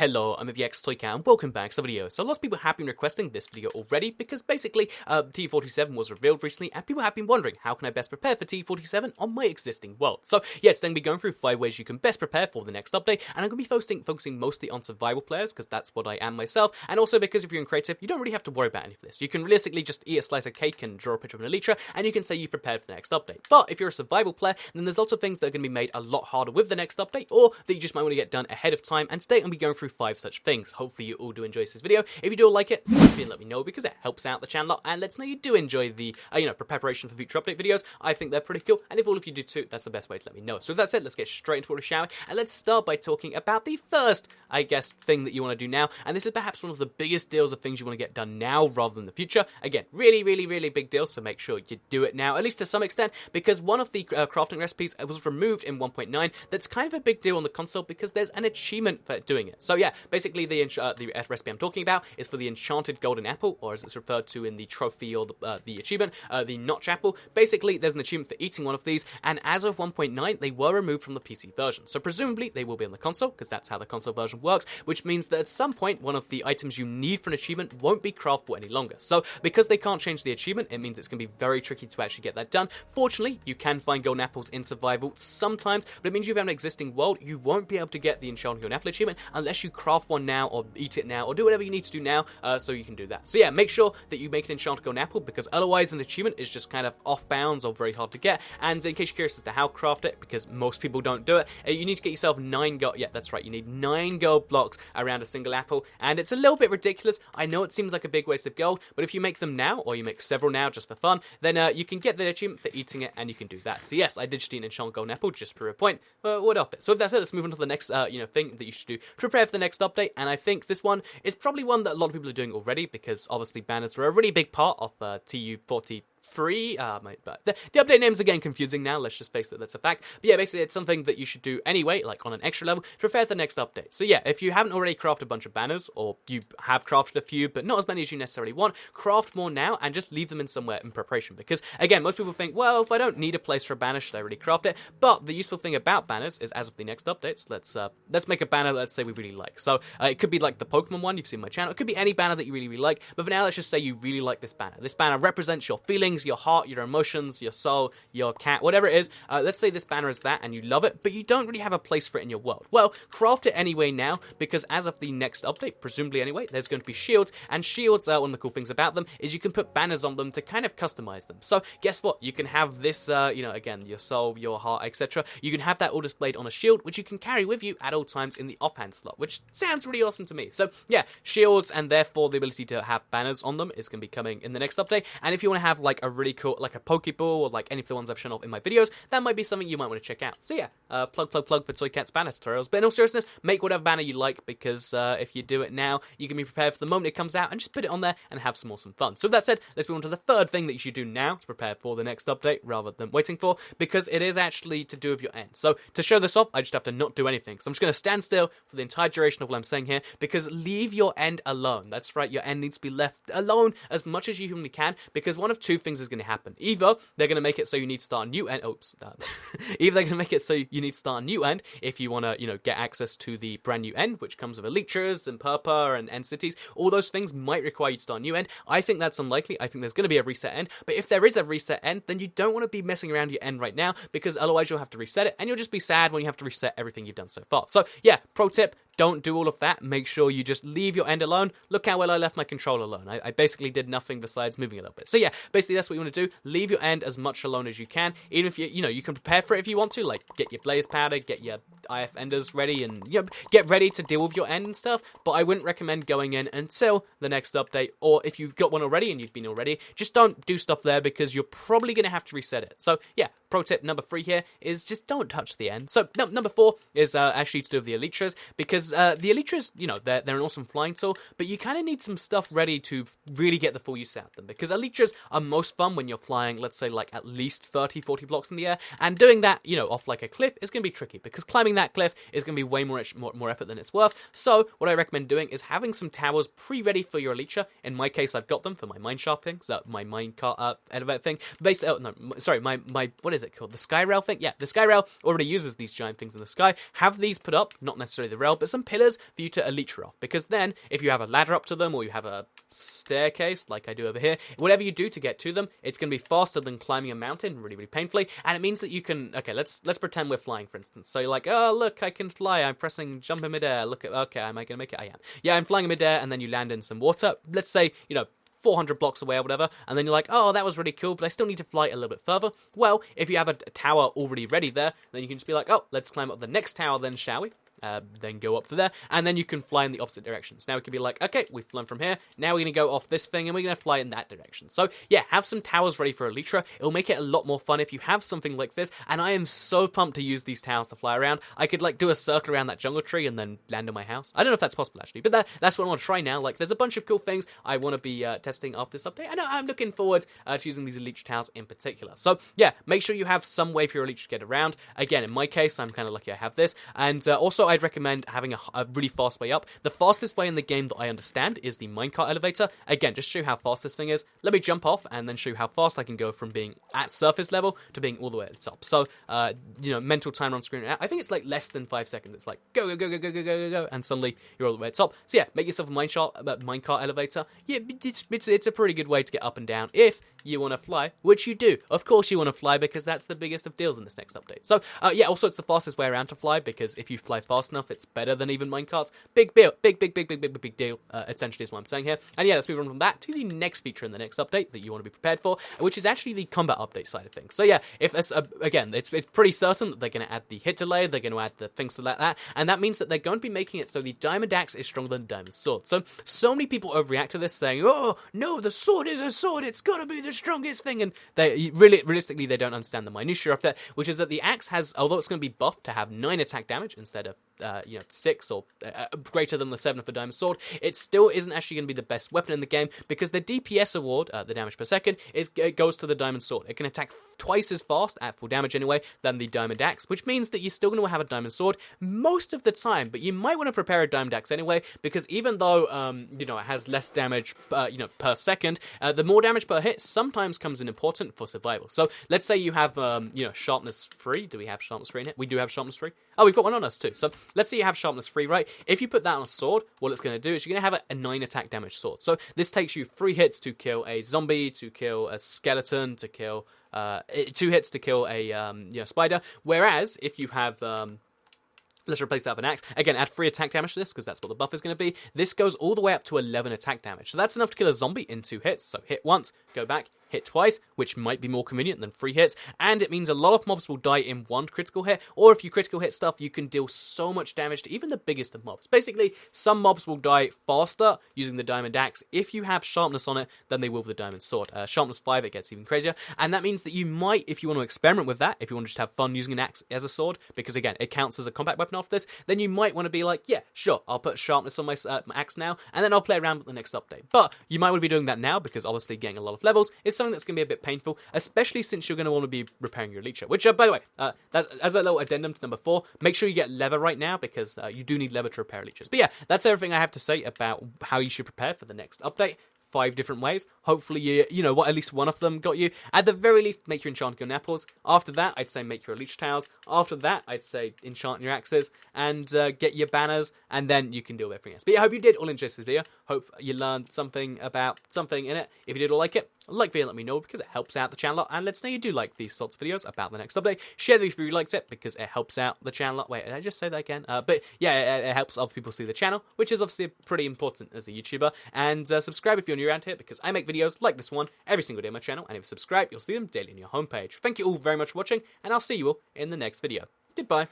Hello, I'm VX and welcome back to the video. So lots of people have been requesting this video already because basically TU47 was revealed recently and people have been wondering how can I best prepare for TU47 on my existing world. So yeah, today I'm going to be going through 5 ways you can best prepare for the next update, and I'm going to be focusing mostly on survival players because that's what I am myself, and also because if you're in creative you don't really have to worry about any of this. You can realistically just eat a slice of cake and draw a picture of an Elytra and you can say you prepared for the next update. But if you're a survival player, then there's lots of things that are going to be made a lot harder with the next update, or that you just might want to get done ahead of time, and today I'm going to be going through 5 such things. Hopefully you all do enjoy this video. If you do like it, let me know because it helps out the channel and lets know you do enjoy the preparation for future update videos. I think they're pretty cool, and if all of you do too, that's the best way to let me know. So with that said, let's get straight into it, shall we? And let's start by talking about the first, I guess, thing that you want to do now, and this is perhaps one of the biggest deals of things you want to get done now rather than the future. Again, really big deal, so make sure you do it now, at least to some extent, because one of the crafting recipes was removed in 1.9. That's kind of a big deal on the console because there's an achievement for doing it. So yeah, basically the recipe I'm talking about is for the Enchanted Golden Apple, or as it's referred to in the trophy or the achievement, the Notch Apple. Basically, there's an achievement for eating one of these, and as of 1.9, they were removed from the PC version. So presumably, they will be on the console, because that's how the console version works, which means that at some point, one of the items you need for an achievement won't be craftable any longer. So because they can't change the achievement, it means it's going to be very tricky to actually get that done. Fortunately, you can find golden apples in survival sometimes, but it means you have an existing world, you won't be able to get the Enchanted Golden Apple achievement unless you craft one now, or eat it now, or do whatever you need to do now, so you can do that. So yeah, make sure that you make an Enchanted Golden Apple, because otherwise an achievement is just kind of off bounds or very hard to get. And in case you're curious as to how to craft it, because most people don't do it, you need to get yourself 9 gold. Yeah, that's right, you need 9 gold blocks around a single apple, and it's a little bit ridiculous. I know it seems like a big waste of gold, but if you make them now, or you make several now just for fun, then you can get the achievement for eating it, and you can do that. So yes, I did just eat an Enchanted Golden Apple just for a point. What of it? So if that's it, let's move on to the next thing that you should do to prepare for the next update. And I think this one is probably one that a lot of people are doing already, because obviously banners are a really big part of TU47. The update names are getting confusing now, let's just face it, that's a fact. But yeah, basically it's something that you should do anyway, like on an extra level, to prepare for the next update. So yeah, if you haven't already crafted a bunch of banners, or you have crafted a few, but not as many as you necessarily want, craft more now and just leave them in somewhere in preparation. Because again, most people think, well, if I don't need a place for a banner, should I really craft it? But the useful thing about banners is, as of the next updates, let's make a banner, let's say we really like. So it could be like the Pokemon one you've seen on my channel, it could be any banner that you really like, but for now let's just say you really like this banner. This banner represents your feelings, your heart, your emotions, your soul, your cat, whatever it is. Let's say this banner is that and you love it, but you don't really have a place for it in your world. Well, craft it anyway now, because as of the next update, presumably anyway, there's going to be shields, and shields, one of the cool things about them is you can put banners on them to kind of customize them. So guess what? You can have this, again, your soul, your heart, etc. You can have that all displayed on a shield, which you can carry with you at all times in the offhand slot, which sounds really awesome to me. So yeah, shields, and therefore the ability to have banners on them is going to be coming in the next update. And if you want to have like a really cool, like a Pokeball, or like any of the ones I've shown off in my videos, that might be something you might want to check out. So yeah, plug for Toy Cat's banner tutorials. But in all seriousness, make whatever banner you like, because if you do it now, you can be prepared for the moment it comes out and just put it on there and have some awesome fun. So with that said, let's move on to the third thing that you should do now to prepare for the next update rather than waiting for, because it is actually to do with your end. So to show this off, I just have to not do anything. So I'm just going to stand still for the entire duration of what I'm saying here, because leave your end alone. That's right, your end needs to be left alone as much as you humanly can, because one of two things is going to happen. Either they're going to make it so you need to start a new end. Either they're going to make it so you need to start a new end if you want to, get access to the brand new end, which comes with Electras and Purpur and end cities. All those things might require you to start a new end. I think that's unlikely. I think there's going to be a reset end. But if there is a reset end, then you don't want to be messing around your end right now, because otherwise you'll have to reset it, and you'll just be sad when you have to reset everything you've done so far. So yeah, pro tip. Don't do all of that. Make sure you just leave your end alone. Look how well I left my controller alone. I basically did nothing besides moving a little bit. So yeah, basically that's what you want to do. Leave your end as much alone as you can. Even if you can prepare for it if you want to, like get your blaze powder, get your IF enders ready, and get ready to deal with your end and stuff. But I wouldn't recommend going in until the next update, or if you've got one already and you've been already, just don't do stuff there, because you're probably going to have to reset it. So yeah, pro tip number 3 here is just don't touch the end. So number 4 is actually to do with the Electras, because the Electras, they're an awesome flying tool, but you kind of need some stuff ready to really get the full use out of them, because Electras are most fun when you're flying, let's say, like at least 30-40 blocks in the air, and doing that, off like a cliff is going to be tricky, because climbing that cliff is going to be way more effort than it's worth. So what I recommend doing is having some towers pre-ready for your Elytra. In my case, I've got them for my mineshaft thing, so my minecart elevator thing. What is it called? The sky rail thing? Yeah, the sky rail already uses these giant things in the sky. Have these put up, not necessarily the rail, but some pillars for you to elytra off, because then if you have a ladder up to them or you have a staircase like I do over here, whatever you do to get to them, it's going to be faster than climbing a mountain really, really painfully, and it means that you can, okay, let's pretend we're flying, for instance. So you're like, oh, look, I can fly, I'm pressing jump in midair, look at, okay, am I going to make it? I am. Yeah, I'm flying in midair, and then you land in some water, let's say, 400 blocks away or whatever, and then you're like, oh, that was really cool, but I still need to fly a little bit further. Well, if you have a tower already ready there, then you can just be like, oh, let's climb up the next tower then, shall we? Then go up to there, and then you can fly in the opposite directions. Now we could be like, okay, we've flown from here, now we're going to go off this thing, and we're going to fly in that direction. So, yeah, have some towers ready for elytra. It'll make it a lot more fun if you have something like this, and I am so pumped to use these towers to fly around. I could, do a circle around that jungle tree and then land on my house. I don't know if that's possible, actually, but that's what I want to try now. There's a bunch of cool things I want to be testing after this update, and I'm looking forward to using these elytra towers in particular. So, yeah, make sure you have some way for your elytra to get around. Again, in my case, I'm kind of lucky I have this, and also I'd recommend having a really fast way up. The fastest way in the game that I understand is the minecart elevator. Again, just show you how fast this thing is. Let me jump off and then show you how fast I can go from being at surface level to being all the way at the top. So, mental timer on screen. I think it's less than 5 seconds. It's go, go, go, go, go, go, go, go, and suddenly you're all the way at the top. So yeah, make yourself a minecart elevator. Yeah, it's a pretty good way to get up and down if you want to fly, which you do. Of course you want to fly, because that's the biggest of deals in this next update. So, yeah, also it's the fastest way around to fly, because if you fly fast enough, it's better than even minecarts. Big deal. Big deal, essentially is what I'm saying here. And yeah, let's move on from that to the next feature in the next update that you want to be prepared for, which is actually the combat update side of things. So yeah, if again, it's pretty certain that they're going to add the hit delay, they're going to add the things like that, and that means that they're going to be making it so the diamond axe is stronger than the diamond sword. So many people overreact to this, saying, oh, no, the sword is a sword, it's got to be the strongest thing, and they realistically, they don't understand the minutiae of that, which is that the axe has, although it's going to be buffed to have 9 attack damage instead of 6 or greater than the 7 of the diamond sword, it still isn't actually going to be the best weapon in the game, because the DPS award, the damage per second, it goes to the diamond sword. It can attack twice as fast, at full damage anyway, than the diamond axe, which means that you're still going to have a diamond sword most of the time, but you might want to prepare a diamond axe anyway, because even though, it has less damage, per second, the more damage per hit sometimes comes in important for survival. So let's say you have, sharpness 3. Do we have sharpness 3 in it? We do have sharpness 3. Oh, we've got one on us too. So let's say you have sharpness 3, right? If you put that on a sword, what it's going to do is you're going to have a 9 attack damage sword. So this takes you 3 hits to kill a zombie, to kill a skeleton, to kill 2 hits to kill a spider. Whereas if you have let's replace that with an axe. Again, add 3 attack damage to this, because that's what the buff is going to be. This goes all the way up to 11 attack damage. So that's enough to kill a zombie in 2 hits. So hit once, go back, hit twice, which might be more convenient than 3 hits, and it means a lot of mobs will die in 1 critical hit, or if you critical hit stuff, you can deal so much damage to even the biggest of mobs. Basically, some mobs will die faster using the diamond axe if you have sharpness on it than they will with the diamond sword. Sharpness 5, it gets even crazier, and that means that you might, if you want to experiment with that, if you want to just have fun using an axe as a sword, because again, it counts as a combat weapon after this, then you might want to be like, yeah, sure, I'll put sharpness on my axe now, and then I'll play around with the next update. But you might want to be doing that now, because obviously getting a lot of levels is something that's going to be a bit painful, especially since you're going to want to be repairing your elytra, which, by the way, as a little addendum to number 4, make sure you get leather right now, because you do need leather to repair elytras. But yeah, that's everything I have to say about how you should prepare for the next update. 5 different ways. Hopefully, at least one of them got you. At the very least, make your enchanting your apples. After that, I'd say make your elytra towers. After that, I'd say enchant your axes and get your banners, and then you can deal with everything else. But yeah, I hope you did all enjoy this video. Hope you learned something about something in it. If you did all like it, like video, let me know, because it helps out the channel, and let us know you do like these sorts of videos about the next update. Share the video if you liked it, because it helps out the channel. Wait, did I just say that again? But yeah, it helps other people see the channel, which is obviously pretty important as a YouTuber. And subscribe if you're new around here, because I make videos like this one every single day on my channel, and if you subscribe, you'll see them daily on your homepage. Thank you all very much for watching, and I'll see you all in the next video. Goodbye.